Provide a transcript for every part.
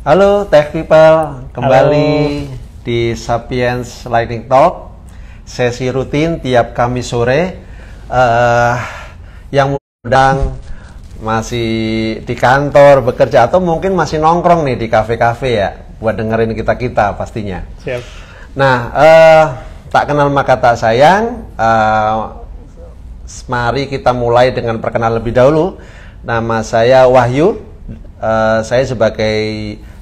Halo Tech People, kembali di Halo. Sapiens Lightning Talk, sesi rutin tiap Kamis sore. Yang sedang masih di kantor bekerja atau mungkin masih nongkrong nih di kafe-kafe ya, buat dengerin kita pastinya. Siap. Nah, tak kenal maka tak sayang. Mari kita mulai dengan perkenalan lebih dahulu. Nama saya Wahyu. Saya sebagai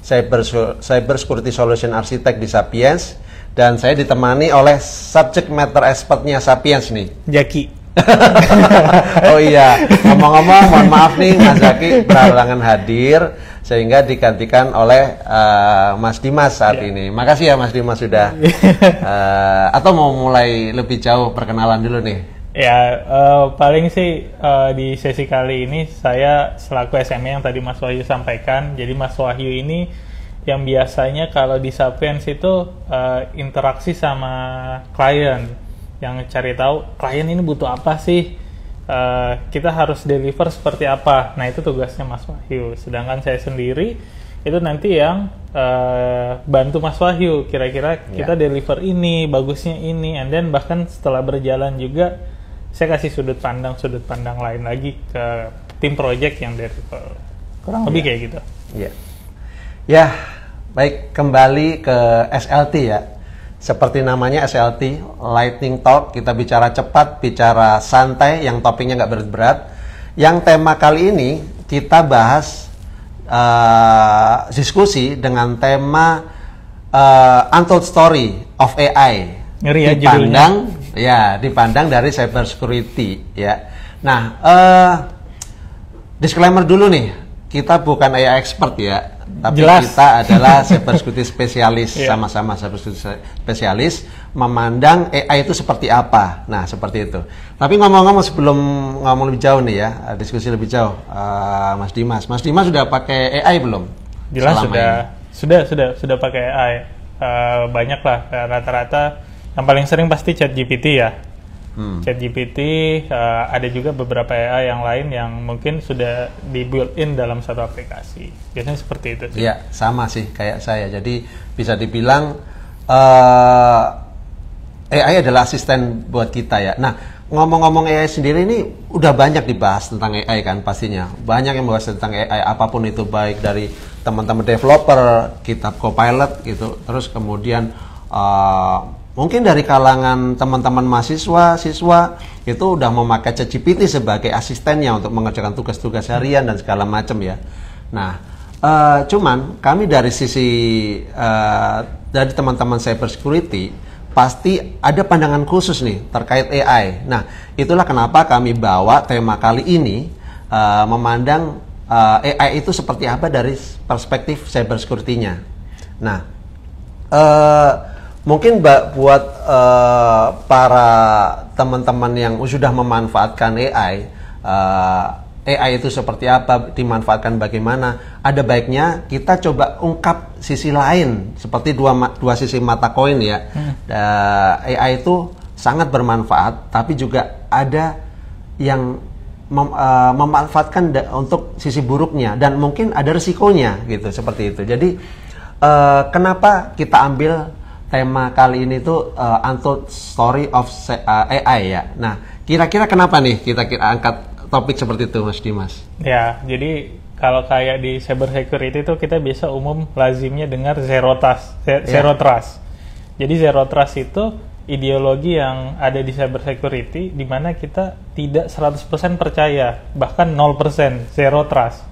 Cyber Security Solution Architect di Sapiens, dan saya ditemani oleh subject matter expertnya Sapiens nih, Jaki. Oh iya, ngomong-ngomong, mohon maaf nih Mas Jaki berhalangan hadir sehingga digantikan oleh Mas Dimas saat ini. Makasih ya Mas Dimas sudah. Atau mau mulai lebih jauh perkenalan dulu nih? Ya, paling sih di sesi kali ini saya selaku SME yang tadi Mas Wahyu sampaikan. Jadi Mas Wahyu ini yang biasanya kalau di Sapiens itu interaksi sama klien, yang cari tahu klien ini butuh apa sih, kita harus deliver seperti apa. Nah itu tugasnya Mas Wahyu. Sedangkan saya sendiri itu nanti yang bantu Mas Wahyu. Kira-kira kita deliver ini, bagusnya ini, and then bahkan setelah berjalan juga saya kasih sudut pandang lain lagi ke tim project yang deliver. Kurang lebih kayak gitu. Ya, baik, kembali ke SLT ya. Seperti namanya SLT, Lightning Talk, kita bicara cepat, bicara santai, yang topiknya nggak berat-berat. Yang tema kali ini kita bahas diskusi dengan tema Untold Story of AI. Ngeri ya dipandang dari cyber security ya. Nah, disclaimer dulu nih, kita bukan AI expert ya, tapi jelas. Kita adalah cyber security spesialis, sama-sama cyber security spesialis, memandang AI itu seperti apa. Nah, seperti itu. Tapi ngomong-ngomong, sebelum ngomong lebih jauh nih ya, diskusi lebih jauh, Mas Dimas sudah pakai AI belum? Jelas sudah pakai AI. Banyak lah, rata-rata yang paling sering pasti ChatGPT ya. ChatGPT, ada juga beberapa AI yang lain yang mungkin sudah di built-in dalam satu aplikasi. Biasanya seperti itu sih. Iya, sama sih kayak saya. Jadi bisa dibilang AI adalah asisten buat kita ya. Nah, ngomong-ngomong AI sendiri ini udah banyak dibahas tentang AI kan pastinya. Banyak yang membahas tentang AI, apapun itu, baik dari teman-teman developer, GitHub Copilot gitu. Terus kemudian mungkin dari kalangan teman-teman siswa itu udah memakai ChatGPT sebagai asistennya untuk mengerjakan tugas-tugas harian dan segala macam ya. Nah, cuman kami dari sisi dari teman-teman cyber security pasti ada pandangan khusus nih terkait AI. Nah, itulah kenapa kami bawa tema kali ini memandang AI itu seperti apa dari perspektif cyber security-nya. Nah, mungkin buat para teman-teman yang sudah memanfaatkan AI itu seperti apa, dimanfaatkan bagaimana, ada baiknya kita coba ungkap sisi lain, seperti dua sisi mata koin ya. AI itu sangat bermanfaat, tapi juga ada yang memanfaatkan untuk sisi buruknya, dan mungkin ada risikonya gitu, seperti itu. Jadi kenapa kita ambil tema kali ini tuh Untold Story of AI ya. Nah, kira-kira kenapa nih kita angkat topik seperti itu, Mas Dimas? Ya, jadi kalau kayak di cyber security itu kita biasa lazimnya dengar zero trust. Jadi zero trust itu ideologi yang ada di cyber security di mana kita tidak 100% percaya, bahkan 0% zero trust.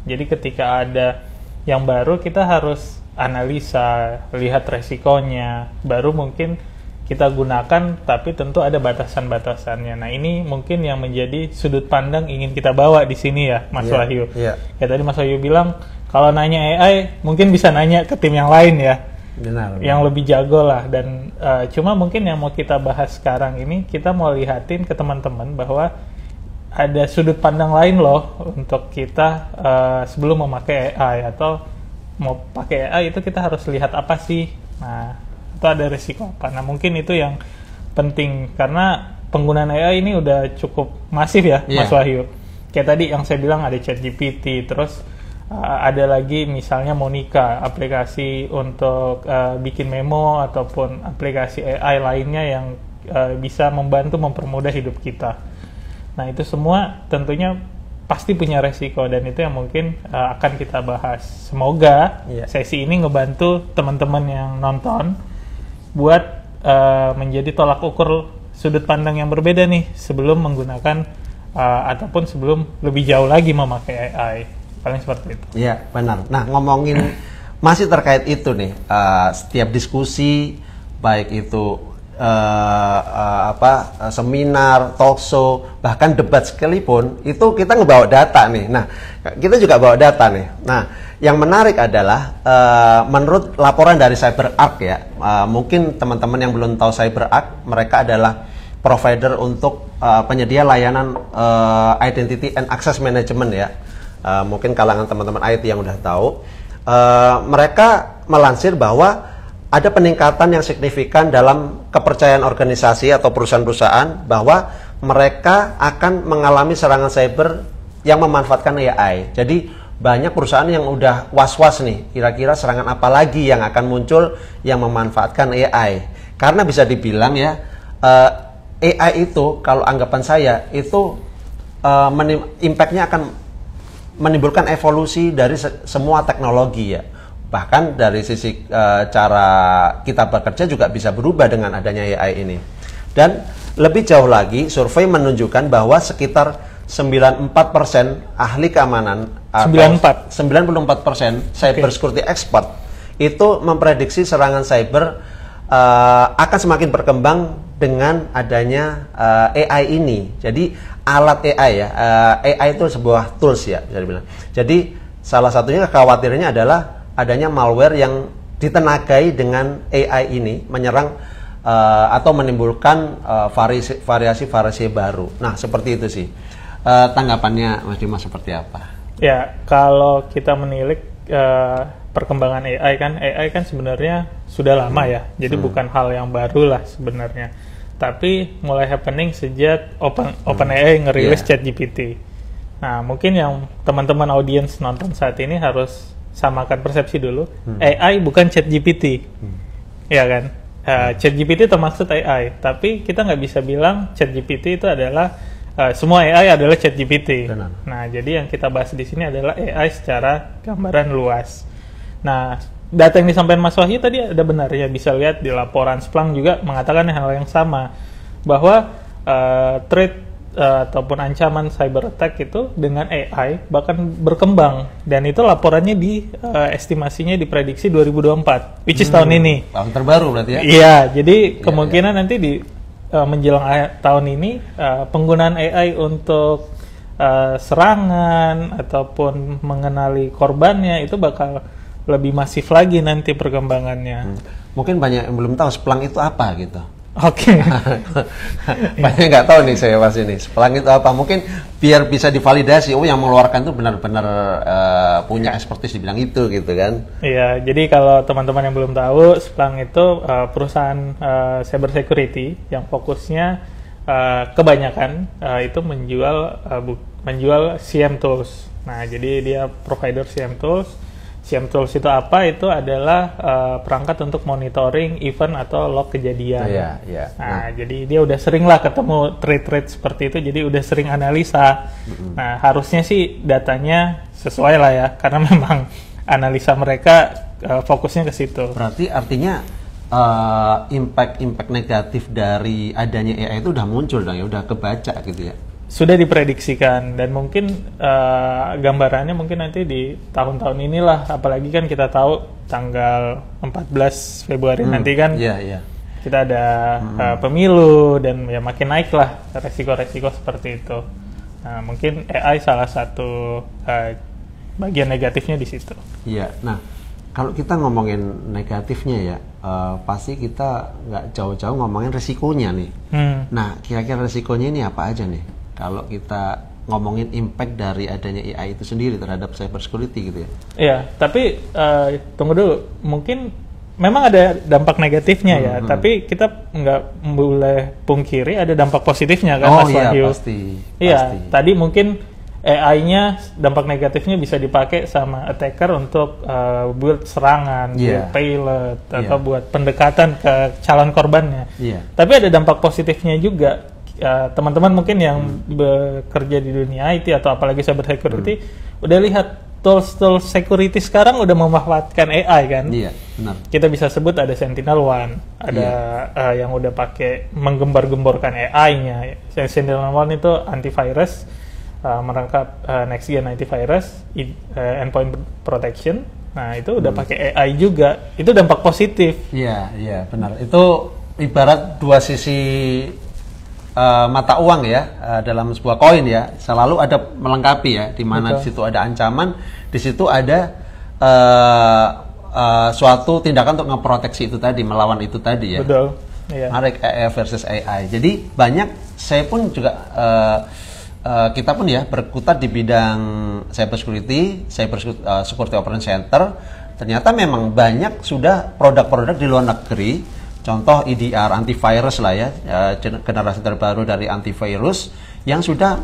Jadi ketika ada yang baru kita harus analisa, lihat resikonya, baru mungkin kita gunakan, tapi tentu ada batasan-batasannya. Nah, ini mungkin yang menjadi sudut pandang ingin kita bawa di sini ya, Mas Wahyu. Ya tadi Mas Wahyu bilang kalau nanya AI mungkin bisa nanya ke tim yang lain ya. Benar. Yang lebih jago lah, dan cuma mungkin yang mau kita bahas sekarang ini kita mau lihatin ke teman-teman bahwa ada sudut pandang lain loh untuk kita sebelum memakai AI, atau mau pakai AI itu kita harus lihat apa sih. Nah, itu ada risiko apa. Nah, mungkin itu yang penting karena penggunaan AI ini udah cukup masif ya, Mas Wahyu. Kayak tadi yang saya bilang ada ChatGPT, terus ada lagi misalnya Monica, aplikasi untuk bikin memo ataupun aplikasi AI lainnya yang bisa membantu mempermudah hidup kita. Nah, itu semua tentunya pasti punya resiko, dan itu yang mungkin akan kita bahas. Semoga sesi ini ngebantu teman-teman yang nonton buat menjadi tolak ukur sudut pandang yang berbeda nih sebelum menggunakan ataupun sebelum lebih jauh lagi memakai AI. Paling seperti itu. Iya, benar. Nah, ngomongin masih terkait itu nih, setiap diskusi, baik itu seminar, talk show, bahkan debat sekalipun, itu kita ngebawa data nih. Nah, kita juga bawa data nih. Nah, yang menarik adalah menurut laporan dari CyberArk ya, mungkin teman-teman yang belum tahu CyberArk, mereka adalah provider untuk penyedia layanan Identity and Access Management ya. Mungkin kalangan teman-teman IT yang udah tahu, mereka melansir bahwa ada peningkatan yang signifikan dalam kepercayaan organisasi atau perusahaan-perusahaan bahwa mereka akan mengalami serangan cyber yang memanfaatkan AI. Jadi banyak perusahaan yang udah was-was nih, kira-kira serangan apa lagi yang akan muncul yang memanfaatkan AI. Karena bisa dibilang ya, AI itu kalau anggapan saya itu impact-nya akan menimbulkan evolusi dari semua teknologi ya. Bahkan dari sisi cara kita bekerja juga bisa berubah dengan adanya AI ini. Dan lebih jauh lagi, survei menunjukkan bahwa sekitar 94% ahli keamanan 94% cyber security expert itu memprediksi serangan cyber akan semakin berkembang dengan adanya AI ini. Jadi alat AI ya, AI itu sebuah tools ya bisa dibilang. Jadi salah satunya kekhawatirannya adalah adanya malware yang ditenagai dengan AI ini menyerang atau menimbulkan variasi-variasi baru. Nah, seperti itu sih. Tanggapannya Mas Dimas seperti apa? Ya, kalau kita menilik perkembangan AI kan sebenarnya sudah lama ya. Jadi bukan hal yang baru lah sebenarnya. Tapi mulai happening sejak OpenAI ngerilis ChatGPT. Nah, mungkin yang teman-teman audiens nonton saat ini harus samakan persepsi dulu. AI bukan ChatGPT, ya kan? ChatGPT termasuk AI, tapi kita nggak bisa bilang ChatGPT itu adalah semua AI adalah ChatGPT. Nah, jadi yang kita bahas di sini adalah AI secara gambaran luas. Nah, data yang disampaikan Mas Wahyu tadi ada benarnya, bisa lihat di laporan Splunk juga mengatakan hal yang sama, bahwa threat ataupun ancaman cyber attack itu dengan AI bahkan berkembang, dan itu laporannya di estimasinya diprediksi 2024, which is tahun ini. Tahun terbaru berarti ya? Iya, jadi kemungkinan nanti di menjelang tahun ini penggunaan AI untuk serangan ataupun mengenali korbannya itu bakal lebih masif lagi nanti perkembangannya. Mungkin banyak yang belum tahu Splunk itu apa gitu. Oke. Banyak nggak tahu nih saya pas ini. Splunk itu apa? Mungkin biar bisa divalidasi. Oh, yang mengeluarkan itu benar-benar punya expertise di bidang itu gitu kan? Iya. Jadi kalau teman-teman yang belum tahu, Splunk itu perusahaan cyber security yang fokusnya kebanyakan itu menjual CM tools. Nah, jadi dia provider CM tools. CM tools itu apa? Itu adalah perangkat untuk monitoring event atau log kejadian. Nah, jadi dia udah sering lah ketemu threat seperti itu, jadi udah sering analisa. Nah, harusnya sih datanya sesuai lah ya, karena memang analisa mereka fokusnya ke situ. Berarti artinya impact negatif dari adanya AI itu udah muncul dong ya, udah kebaca gitu ya? Sudah diprediksikan, dan mungkin gambarannya mungkin nanti di tahun-tahun inilah, apalagi kan kita tahu tanggal 14 Februari nanti kan kita ada pemilu, dan ya makin naik lah resiko-resiko seperti itu. Nah, mungkin AI salah satu bagian negatifnya di situ. Iya. Nah, kalau kita ngomongin negatifnya ya, pasti kita nggak jauh-jauh ngomongin resikonya nih. Nah, kira-kira resikonya ini apa aja nih? Kalau kita ngomongin impact dari adanya AI itu sendiri terhadap cyber security gitu ya? Iya, tapi tunggu dulu. Mungkin memang ada dampak negatifnya ya, tapi kita nggak boleh pungkiri ada dampak positifnya kan, Mas Wahyu? Pasti. Iya, tadi mungkin AI-nya dampak negatifnya bisa dipakai sama attacker untuk buat serangan, buat payload, atau buat pendekatan ke calon korbannya. Tapi ada dampak positifnya juga. Teman-teman mungkin yang bekerja di dunia IT atau apalagi cyber security udah lihat tools security sekarang udah memanfaatkan AI kan. Iya, benar. Kita bisa sebut ada SentinelOne, ada yang udah pakai menggembar-gemborkan AI-nya. SentinelOne itu antivirus, merangkap next gen antivirus, endpoint protection. Nah, itu udah pakai AI juga. Itu dampak positif. Iya, iya, benar. Itu ibarat dua sisi mata uang ya, dalam sebuah koin ya, selalu ada melengkapi ya, di mana di situ ada ancaman, di situ ada suatu tindakan untuk ngeproteksi itu tadi, melawan itu tadi ya. Betul. Iya. Menarik, AI versus AI. Jadi banyak, saya pun juga kita pun ya berkutat di bidang cyber security security operation center. Ternyata memang banyak sudah produk-produk di luar negeri. Contoh EDR, antivirus lah ya, generasi terbaru dari antivirus yang sudah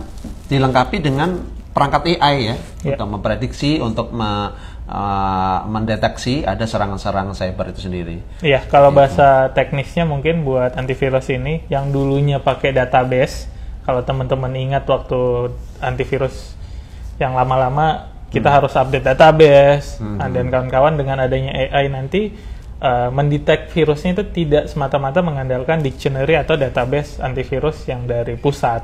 dilengkapi dengan perangkat AI ya, untuk memprediksi, untuk mendeteksi ada serangan-serangan cyber itu sendiri. Iya, kalau bahasa teknisnya mungkin buat antivirus ini, yang dulunya pakai database, kalau teman-teman ingat waktu antivirus yang lama-lama, kita harus update database, dan kawan-kawan dengan adanya AI nanti, mendetek virusnya itu tidak semata-mata mengandalkan dictionary atau database antivirus yang dari pusat.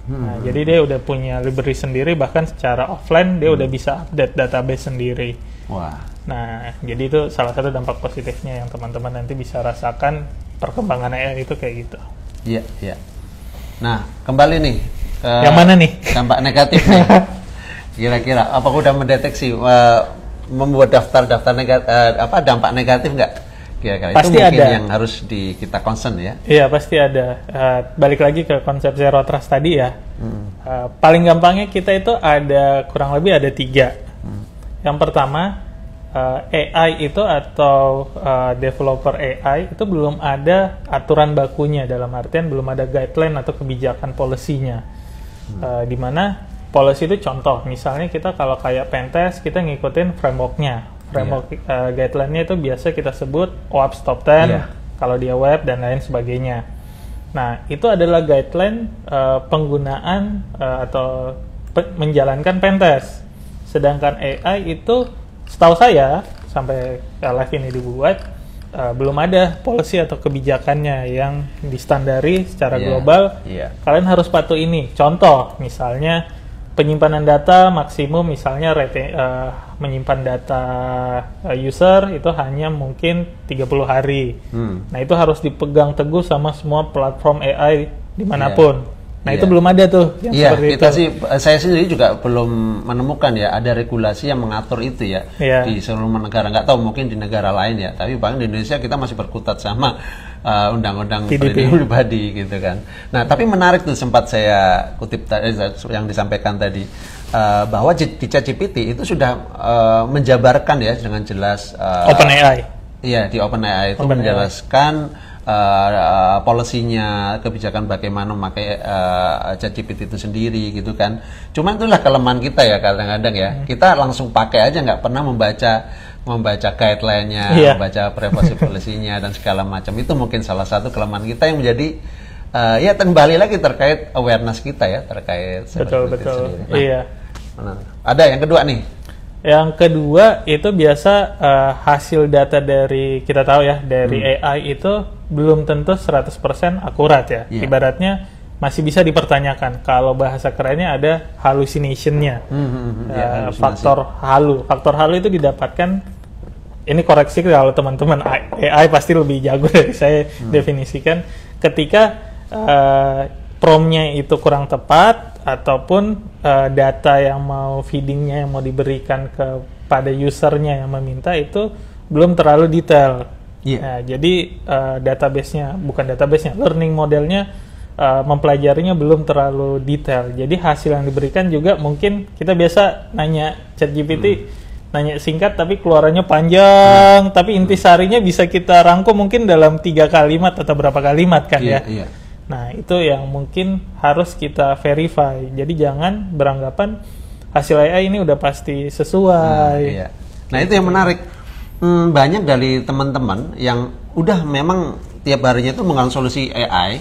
Nah, jadi dia udah punya library sendiri, bahkan secara offline dia udah bisa update database sendiri. Wah. Nah, jadi itu salah satu dampak positifnya yang teman-teman nanti bisa rasakan perkembangan AI itu kayak gitu. Iya, iya. Nah, kembali nih. Yang mana nih? Dampak negatif nih. Kira-kira, apa udah mendeteksi membuat daftar dampak negatif nggak? Kira-kira pasti itu mungkin ada. yang harus kita concern ya. Iya, pasti ada. Balik lagi ke konsep zero trust tadi ya. Paling gampangnya kita itu ada kurang lebih ada 3. Yang pertama, AI itu atau developer AI itu belum ada aturan bakunya, dalam artian belum ada guideline atau kebijakan policy-nya. Di mana policy itu contoh, misalnya kita kalau kayak pentest, kita ngikutin framework-nya. Framework guideline-nya itu biasa kita sebut OWASP Top 10, kalau dia web dan lain sebagainya. Nah, itu adalah guideline penggunaan atau menjalankan pentest. Sedangkan AI itu, setahu saya, sampai live ini dibuat, belum ada policy atau kebijakannya yang distandari secara global. Kalian harus patuh ini. Contoh, misalnya, penyimpanan data maksimum, misalnya menyimpan data user itu hanya mungkin 30 hari. Nah, itu harus dipegang teguh sama semua platform AI dimanapun. Nah, itu belum ada tuh yang seperti kita itu. Saya sendiri juga belum menemukan ya ada regulasi yang mengatur itu ya di seluruh negara. Nggak tahu mungkin di negara lain ya, tapi bahkan di Indonesia kita masih berkutat sama undang-undang perlindungan pribadi gitu kan. Nah, tapi menarik tuh, sempat saya kutip yang disampaikan tadi, bahwa di ChatGPT itu sudah menjabarkan ya dengan jelas OpenAI. Iya, di OpenAI itu menjelaskan polisinya, kebijakan bagaimana memakai ChatGPT itu sendiri gitu kan. Cuman itulah kelemahan kita ya kadang-kadang ya. Kita langsung pakai aja, nggak pernah membaca guideline-nya, membaca privacy policy-nya dan segala macam. Itu mungkin salah satu kelemahan kita yang menjadi ya kembali lagi terkait awareness kita ya terkait betul. sendiri. Nah, iya. Ada yang kedua nih. Yang kedua itu biasa hasil data dari, kita tahu ya, dari AI itu belum tentu 100% akurat ya. Ibaratnya masih bisa dipertanyakan. Kalau bahasa kerennya ada hallucination-nya. Faktor halu itu didapatkan, ini koreksi kalau teman-teman AI pasti lebih jago dari saya definisikan, ketika prompt-nya itu kurang tepat, ataupun data yang mau feedingnya, yang mau diberikan kepada usernya yang meminta itu belum terlalu detail. Nah, jadi learning modelnya mempelajarinya belum terlalu detail. Jadi hasil yang diberikan juga mungkin kita biasa nanya ChatGPT, nanya singkat tapi keluarannya panjang, tapi intisarinya bisa kita rangkum mungkin dalam 3 kalimat atau berapa kalimat kan ya. Nah, itu yang mungkin harus kita verify. Jadi jangan beranggapan hasil AI ini udah pasti sesuai. Nah, itu yang menarik. Banyak dari teman-teman yang udah memang tiap harinya itu mengonsolusi AI,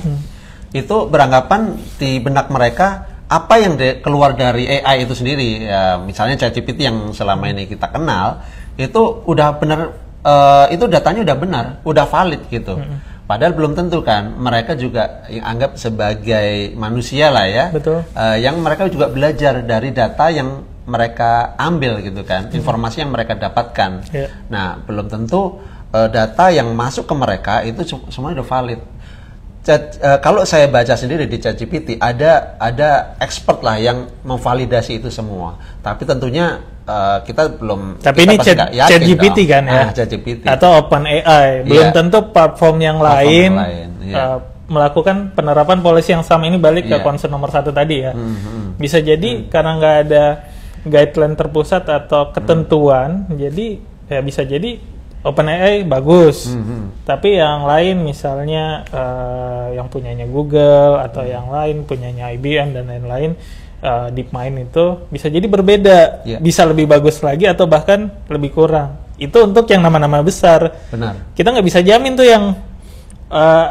itu beranggapan di benak mereka apa yang keluar dari AI itu sendiri. Ya, misalnya ChatGPT yang selama ini kita kenal, itu udah benar, itu datanya udah benar, udah valid gitu. Padahal belum tentu kan, mereka juga yang anggap sebagai manusia lah ya. Betul. Yang mereka juga belajar dari data yang mereka ambil gitu kan, informasi yang mereka dapatkan. Nah, belum tentu data yang masuk ke mereka itu semuanya udah valid. Kalau saya baca sendiri di ChatGPT, ada expert lah yang memvalidasi itu semua. Tapi tentunya kita belum. Tapi ini ChatGPT kan ya? ChatGPT. Atau OpenAI. Belum tentu platform yang lain melakukan penerapan polisi yang sama. Ini balik ke concern nomor 1 tadi ya. Bisa jadi karena nggak ada guideline terpusat atau ketentuan, jadi ya bisa jadi OpenAI bagus, tapi yang lain misalnya yang punyanya Google atau yang lain punyanya IBM dan lain-lain, DeepMind itu bisa jadi berbeda, bisa lebih bagus lagi atau bahkan lebih kurang. Itu untuk yang nama-nama besar. Benar. Kita nggak bisa jamin tuh yang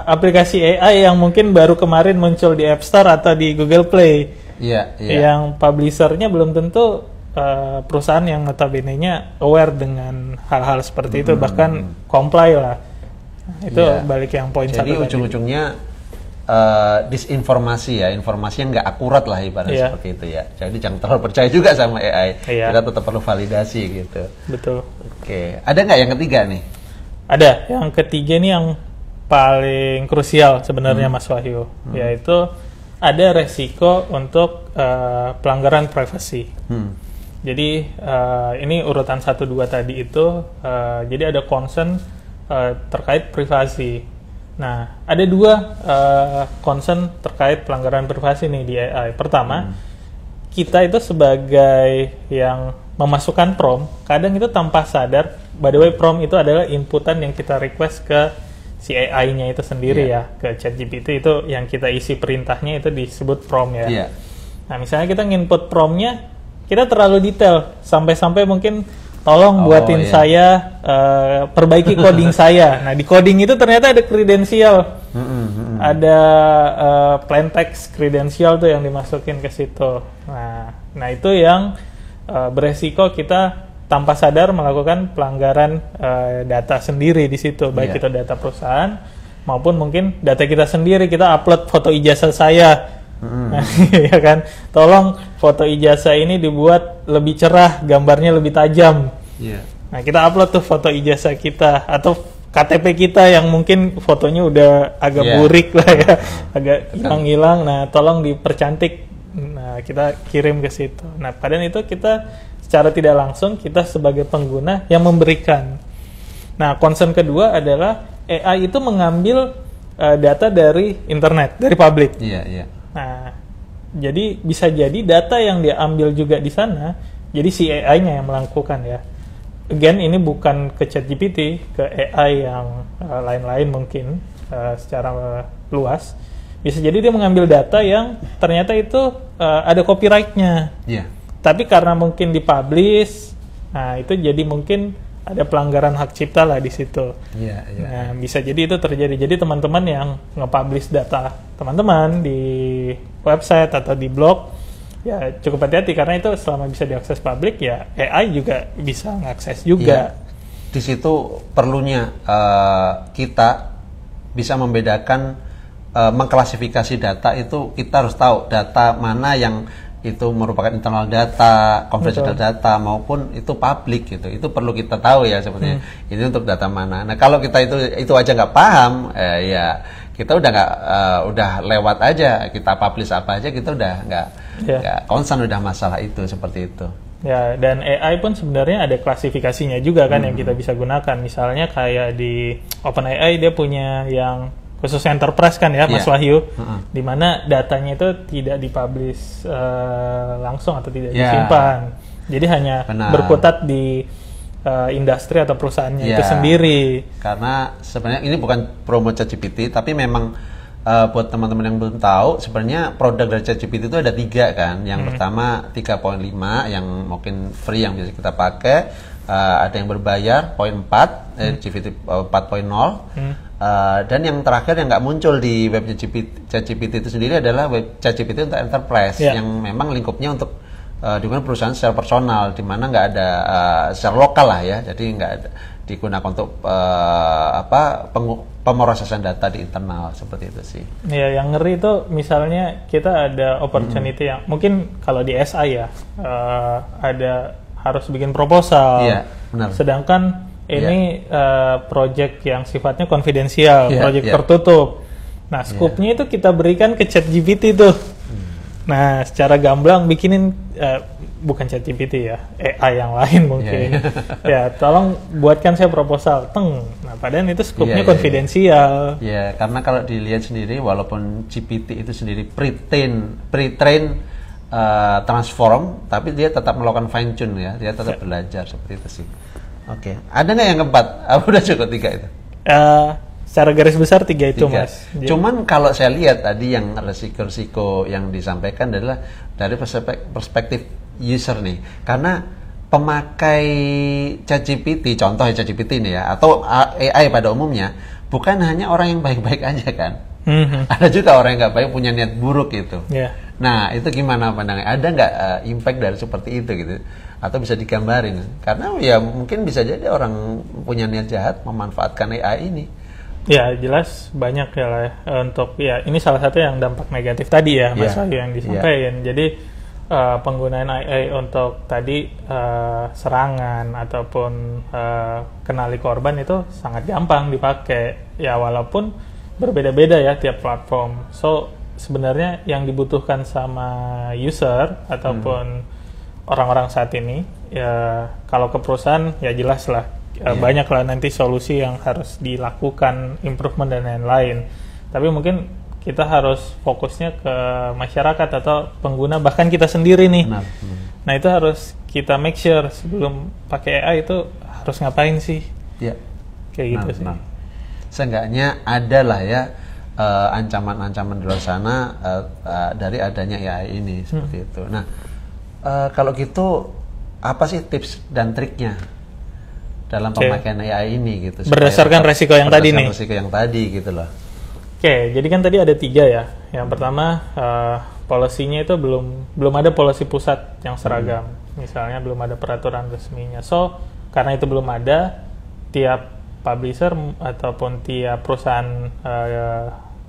aplikasi AI yang mungkin baru kemarin muncul di App Store atau di Google Play. Yang publishernya belum tentu perusahaan yang notabene-nya aware dengan hal-hal seperti itu, bahkan comply lah. Itu balik yang poin 1 tadi. Jadi ujung-ujungnya disinformasi ya, informasi yang nggak akurat lah ibaratnya seperti itu ya. Jadi jangan terlalu percaya juga sama AI. Kita tetap perlu validasi gitu. Betul. Oke, ada nggak yang ketiga nih? Ada. Yang ketiga nih yang paling krusial sebenarnya Mas Wahyu, yaitu ada resiko untuk pelanggaran privasi. Jadi ini urutan 1, 2 tadi itu, jadi ada concern terkait privasi. Nah, ada 2 concern terkait pelanggaran privasi nih di AI. Pertama, kita itu sebagai yang memasukkan prompt, kadang itu tanpa sadar, by the way prompt itu adalah inputan yang kita request ke si AI-nya itu sendiri ya, ke ChatGPT itu yang kita isi perintahnya itu disebut prompt ya. Nah, misalnya kita nginput prompt-nya, kita terlalu detail, sampai-sampai mungkin tolong buatin saya, perbaiki coding saya. Nah, di coding itu ternyata ada kredensial, ada plain text kredensial tuh yang dimasukin ke situ. Nah itu yang beresiko kita tanpa sadar melakukan pelanggaran data sendiri di situ, baik itu data perusahaan maupun mungkin data kita sendiri. Kita upload foto ijazah saya, ya kan, tolong foto ijazah ini dibuat lebih cerah, gambarnya lebih tajam. Nah, kita upload tuh foto ijazah kita atau KTP kita yang mungkin fotonya udah agak burik lah ya, agak hilang-hilang. Nah, tolong dipercantik. Nah, kita kirim ke situ. Nah, padahal itu kita secara tidak langsung kita sebagai pengguna yang memberikan. Nah, concern kedua adalah AI itu mengambil data dari internet, dari publik. Nah, jadi bisa jadi data yang dia ambil juga di sana, jadi si AI-nya yang melakukan ya. Again, ini bukan ke ChatGPT, ke AI yang lain-lain mungkin secara luas. Bisa jadi dia mengambil data yang ternyata itu ada copyright-nya. Tapi karena mungkin dipublish, nah itu jadi mungkin ada pelanggaran hak cipta lah di situ. Nah, bisa jadi itu terjadi. Jadi teman-teman yang nge-publish data teman-teman di website atau di blog, ya cukup hati-hati karena itu selama bisa diakses publik, ya AI juga bisa ngakses juga. Di situ perlunya kita bisa membedakan, mengklasifikasi data itu. Kita harus tahu data mana yang itu merupakan internal data, confidential data maupun itu publik gitu. Itu perlu kita tahu ya sebetulnya. Ini untuk data mana. Nah, kalau kita itu aja nggak paham, ya kita udah nggak, udah lewat aja, kita publish apa aja, kita udah nggak concern udah masalah itu seperti itu. Ya, dan AI pun sebenarnya ada klasifikasinya juga kan yang kita bisa gunakan. Misalnya kayak di OpenAI dia punya yang khusus enterprise kan ya, Mas Wahyu, di mana datanya itu tidak dipublish langsung atau tidak disimpan. Jadi hanya berkutat di industri atau perusahaannya itu sendiri. Karena sebenarnya ini bukan promo ChatGPT, tapi memang buat teman-teman yang belum tahu, sebenarnya produk dari ChatGPT itu ada 3 kan. Yang pertama 3.5 yang mungkin free yang bisa kita pakai, ada yang berbayar, poin 4, GPT 4.0, dan yang terakhir yang nggak muncul di web ChatGPT itu sendiri adalah web ChatGPT untuk enterprise, yang memang lingkupnya untuk dengan perusahaan secara personal, di mana nggak ada secara lokal lah ya, jadi nggak ada digunakan untuk pemrosesan data di internal, seperti itu sih. Ya, yang ngeri itu misalnya kita ada opportunity yang mungkin kalau di SI ya ada harus bikin proposal, benar. Sedangkan ini project yang sifatnya konfidensial, project tertutup. Nah, scope-nya itu kita berikan ke ChatGPT tuh. Nah, secara gamblang bikinin bukan ChatGPT ya, AI yang lain mungkin. Ya, tolong buatkan saya proposal. Nah, padahal itu scope-nya konfidensial. Ya, karena kalau dilihat sendiri, walaupun GPT itu sendiri pre-train transform, tapi dia tetap melakukan fine tune ya, dia tetap belajar seperti itu sih. Oke, ada nggak yang keempat? Udah cukup 3 itu. Secara garis besar 3 itu, Mas. Cuman kalau saya lihat tadi yang resiko-resiko yang disampaikan adalah dari perspektif user nih, karena pemakai ChatGPT, contoh ChatGPT ini ya, atau AI pada umumnya, bukan hanya orang yang baik-baik aja kan. Ada juga orang yang nggak baik, punya niat buruk gitu. Nah, itu gimana pandangannya? Ada nggak impact dari seperti itu gitu? Atau bisa digambarin? Karena ya mungkin bisa jadi orang punya niat jahat memanfaatkan AI ini. Ya, jelas banyak ya lah ya. Untuk ya ini salah satu yang dampak negatif tadi ya, Mas Wahyu yang disampaikan. Jadi penggunaan AI untuk tadi serangan ataupun kenali korban itu sangat gampang dipakai. Ya, walaupun berbeda-beda ya tiap platform. So sebenarnya yang dibutuhkan sama user ataupun orang-orang saat ini, ya kalau ke perusahaan ya jelas lah banyak lah nanti solusi yang harus dilakukan, improvement dan lain-lain. Tapi mungkin kita harus fokusnya ke masyarakat atau pengguna, bahkan kita sendiri nih. Nah, itu harus kita make sure sebelum pakai AI itu harus ngapain sih? Kayak gitu sih. Seenggaknya ada lah ya ancaman-ancaman di luar sana dari adanya AI ini, seperti itu. Nah, kalau gitu apa sih tips dan triknya dalam pemakaian AI ini gitu? Berdasarkan resiko yang tadi nih. Resiko yang tadi gitu loh. Jadi kan tadi ada 3 ya. Yang pertama policy-nya itu belum ada policy pusat yang seragam. Misalnya belum ada peraturan resminya. So karena itu belum ada, tiap publisher ataupun tiap perusahaan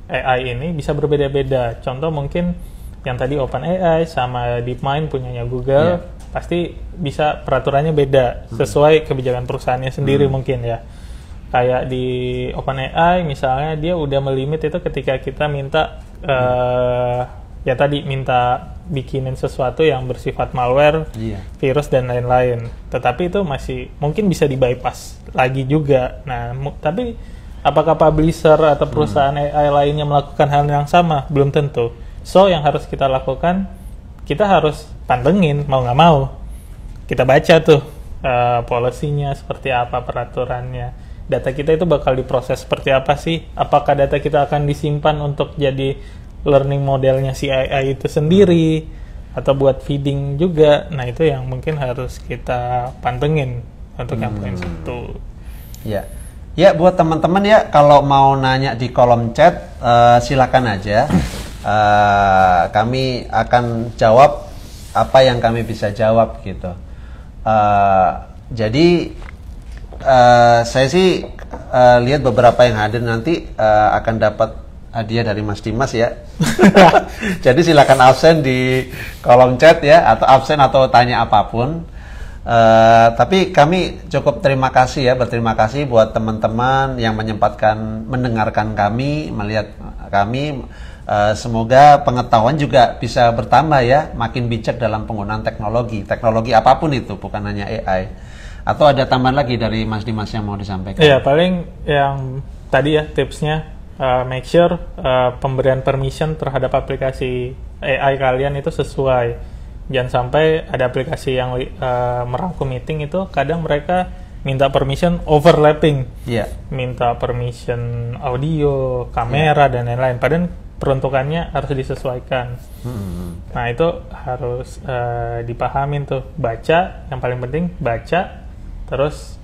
AI ini bisa berbeda-beda. Contoh mungkin yang tadi OpenAI sama DeepMind punyanya Google, pasti bisa peraturannya beda sesuai kebijakan perusahaannya sendiri mungkin ya. Kayak di OpenAI misalnya dia udah melimit itu ketika kita minta ya tadi minta bikinin sesuatu yang bersifat malware, virus dan lain-lain. Tetapi itu masih mungkin bisa di-bypass lagi juga. Nah, tapi apakah publisher atau perusahaan AI lainnya melakukan hal yang sama? Belum tentu. So, yang harus kita lakukan, kita harus pantengin, mau nggak mau. Kita baca tuh policy-nya seperti apa, peraturannya. Data kita itu bakal diproses seperti apa sih? Apakah data kita akan disimpan untuk jadi learning modelnya si AI itu sendiri? Atau buat feeding juga? Nah, itu yang mungkin harus kita pantengin untuk yang poin 1. Ya, buat teman-teman ya, kalau mau nanya di kolom chat, silakan aja. Kami akan jawab apa yang kami bisa jawab gitu. Jadi saya sih lihat beberapa yang hadir nanti akan dapat hadiah dari Mas Dimas ya. Jadi silakan absen di kolom chat ya, atau absen atau tanya apapun. Tapi kami cukup berterima kasih buat teman-teman yang menyempatkan mendengarkan kami, melihat kami. Semoga pengetahuan juga bisa bertambah ya, makin bijak dalam penggunaan teknologi apapun itu, bukan hanya AI. Atau ada tambahan lagi dari Mas Dimas yang mau disampaikan? Iya, paling yang tadi ya tipsnya, make sure pemberian permission terhadap aplikasi AI kalian itu sesuai. Jangan sampai ada aplikasi yang merangkum meeting itu kadang mereka minta permission overlapping, Iya. minta permission audio, kamera dan lain-lain. Padahal peruntukannya harus disesuaikan. Nah itu harus dipahamin tuh, baca, yang paling penting baca, terus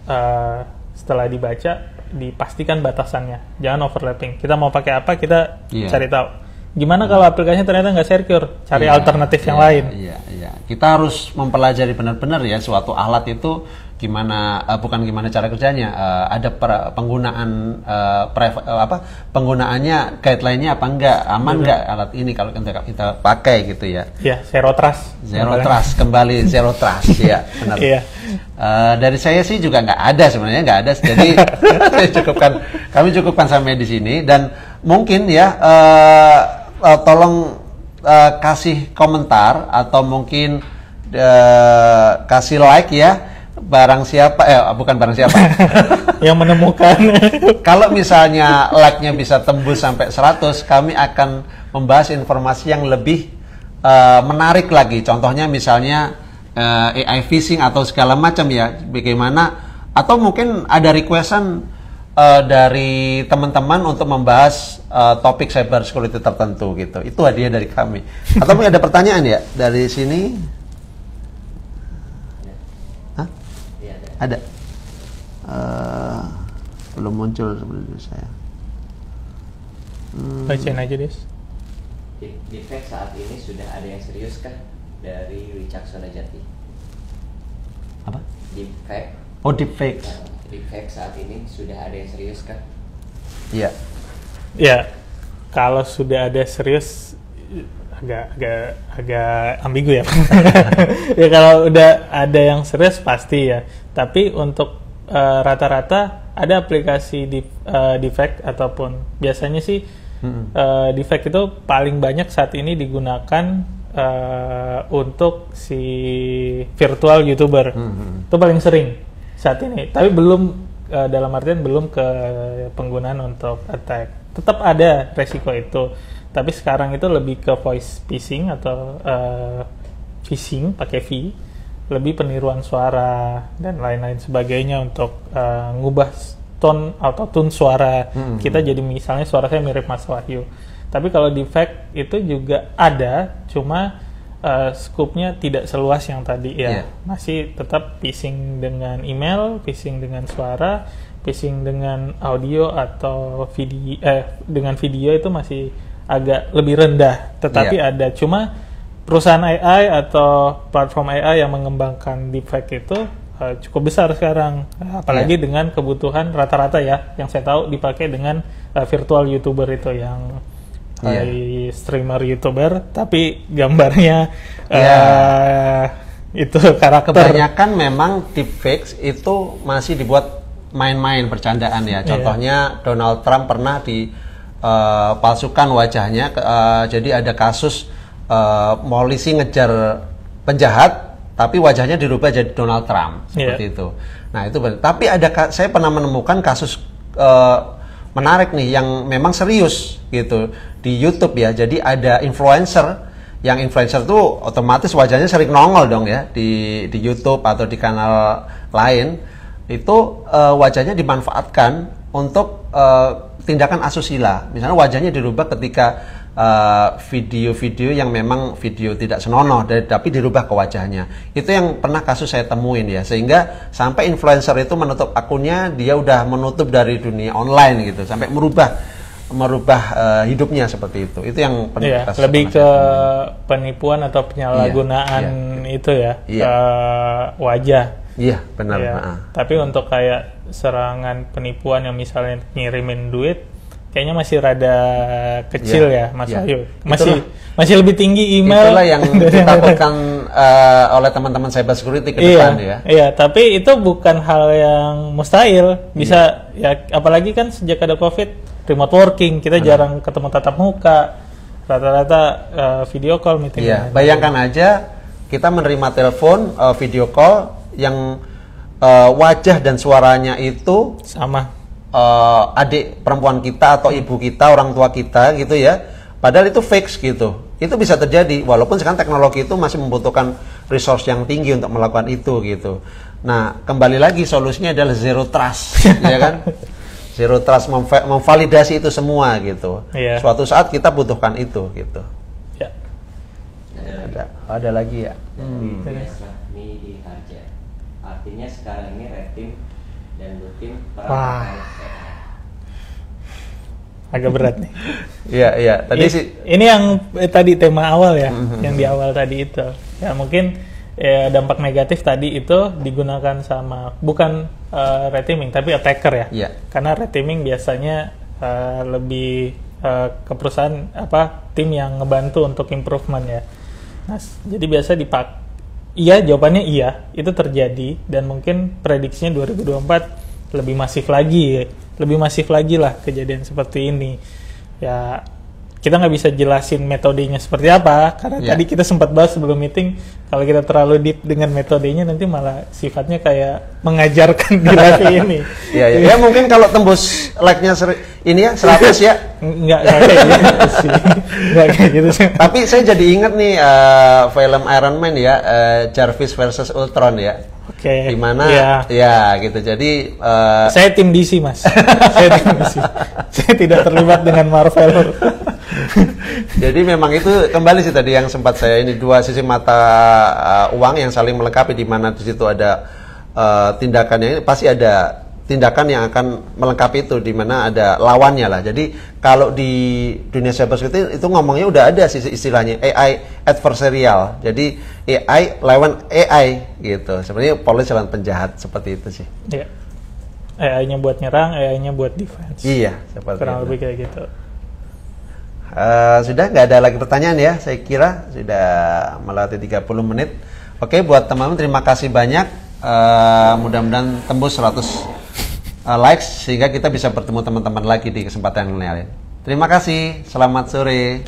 setelah dibaca dipastikan batasannya, jangan overlapping. Kita mau pakai apa, kita cari tahu. Gimana kalau aplikasinya ternyata nggak secure, cari alternatif yang lain. Iya. Kita harus mempelajari benar-benar ya suatu alat itu gimana, bukan gimana cara kerjanya, ada penggunaan penggunaannya, guideline-nya apa enggak, aman enggak alat ini kalau kita pakai gitu ya. Iya, zero trust. Zero trust, kembali zero trust ya, benar. Iya. Dari saya sih juga nggak ada sebenarnya, nggak ada, jadi kami cukupkan sampai di sini. Dan mungkin ya tolong kasih komentar atau mungkin kasih like ya, bukan barang siapa yang menemukan. Kalau misalnya like-nya bisa tembus sampai 100, kami akan membahas informasi yang lebih menarik lagi. Contohnya misalnya AI phishing atau segala macam ya, bagaimana, atau mungkin ada requestan dari teman-teman untuk membahas topik cyber security tertentu gitu. Itu hadiah dari kami. Atau mungkin ada pertanyaan ya dari sini? Hah? Ada. Belum muncul sebenarnya saya. Bacain aja, Des. Deepfake saat ini sudah ada yang serius kah dari Wicaksono Jati? Apa? Deepfake. Oh, deepfake. Deepfake saat ini sudah ada yang serius kah? Iya. Ya, kalau sudah ada serius agak ambigu ya. Ya kalau udah ada yang serius pasti ya. Tapi untuk rata-rata ada aplikasi deepfake ataupun biasanya sih deepfake itu paling banyak saat ini digunakan untuk si virtual YouTuber. Itu paling sering saat ini. Tapi belum dalam artian belum ke penggunaan untuk attack. Tetap ada resiko itu. Tapi sekarang itu lebih ke voice phishing atau phishing pakai V, lebih peniruan suara dan lain-lain sebagainya untuk ngubah tone atau tune suara kita jadi misalnya suara saya mirip Mas Wahyu. Tapi kalau deepfake itu juga ada, cuma scope-nya tidak seluas yang tadi ya. Masih tetap phishing dengan email, phishing dengan suara, phishing dengan audio atau video dengan video itu masih agak lebih rendah. Tetapi ada, cuma perusahaan AI atau platform AI yang mengembangkan deepfake itu cukup besar sekarang, apalagi dengan kebutuhan rata-rata ya, yang saya tahu dipakai dengan virtual YouTuber itu yang streamer YouTuber, tapi gambarnya itu karakter. Kebanyakan memang deepfake itu masih dibuat main-main, bercandaan ya. Contohnya Donald Trump pernah dipalsukan wajahnya, jadi ada kasus polisi ngejar penjahat tapi wajahnya dirubah jadi Donald Trump seperti itu. Nah itu tapi saya pernah menemukan kasus menarik nih yang memang serius gitu di YouTube ya. Jadi ada influencer tuh otomatis wajahnya sering nongol dong ya di YouTube atau di kanal lain. Itu wajahnya dimanfaatkan untuk tindakan asusila. Misalnya wajahnya dirubah ketika video-video yang memang video tidak senonoh, tapi dirubah ke wajahnya. Itu yang pernah kasus saya temuin ya, sehingga sampai influencer itu menutup akunnya, dia udah menutup dari dunia online gitu, sampai merubah hidupnya seperti itu. Itu yang pernah kasus lebih ke penipuan atau penyalahgunaan itu ya, wajah. Iya, benar. Tapi untuk kayak serangan penipuan yang misalnya ngirimin duit, kayaknya masih rada kecil ya, Mas Wahyu. Masih lebih tinggi email. Itulah yang ditakutkan oleh teman-teman cyber security ke depan ya. Iya, tapi itu bukan hal yang mustahil. Bisa ya, apalagi kan sejak ada COVID, remote working, kita jarang ketemu tatap muka. Rata-rata video call meeting. Iya, bayangkan aja kita menerima telepon, video call yang wajah dan suaranya itu sama. Adik perempuan kita atau ibu kita, orang tua kita gitu ya, padahal itu fake gitu. Itu bisa terjadi walaupun sekarang teknologi itu masih membutuhkan resource yang tinggi untuk melakukan itu gitu. Nah, kembali lagi solusinya adalah zero trust, ya kan? Zero trust memvalidasi itu semua gitu. Iya. Suatu saat kita butuhkan itu gitu. Ya. Ada lagi ya. Ini di Harja. Artinya sekarang ini Retim dan Lutim Wah. Agak berat nih. Iya. Tadi sih Ini yang tadi tema awal ya, yang di awal tadi itu. Ya mungkin dampak negatif tadi itu digunakan sama bukan red teaming tapi attacker ya. Iya. Karena red teaming biasanya lebih ke perusahaan tim yang ngebantu untuk improvement ya. Nah, jadi biasa iya, jawabannya iya, itu terjadi dan mungkin prediksinya 2024 lebih masif lagi lah kejadian seperti ini. Ya kita nggak bisa jelasin metodenya seperti apa karena tadi kita sempat bahas sebelum meeting, kalau kita terlalu deep dengan metodenya nanti malah sifatnya kayak mengajarkan di level ini. Iya. Ya mungkin kalau tembus like-nya 100 ya. Nggak kayak gitu sih. Nggak kayak gitu sih. Tapi saya jadi ingat nih film Iron Man ya, Jarvis versus Ultron ya. Oke. Dimana ya gitu. Jadi saya tim DC Mas. Saya tim DC. Saya tidak terlibat dengan Marvel. Jadi memang itu kembali sih tadi yang sempat saya ini dua sisi mata uang yang saling melengkapi, di mana di situ ada tindakannya, ini pasti ada tindakan yang akan melengkapi itu, di mana ada lawannya lah. Jadi kalau di dunia cybersecurity itu ngomongnya udah ada sih istilahnya AI adversarial. Jadi AI lawan AI gitu. Sebenarnya polis lawan penjahat, seperti itu sih. Iya. AI-nya buat nyerang, AI-nya buat defense. Iya, seperti kurang itu. lebih kayak gitu. Sudah nggak ada lagi pertanyaan ya, saya kira sudah melewati 30 menit. Oke, buat teman-teman terima kasih banyak. Mudah-mudahan tembus 100 likes sehingga kita bisa bertemu teman-teman lagi di kesempatan yang lain. Terima kasih, selamat sore.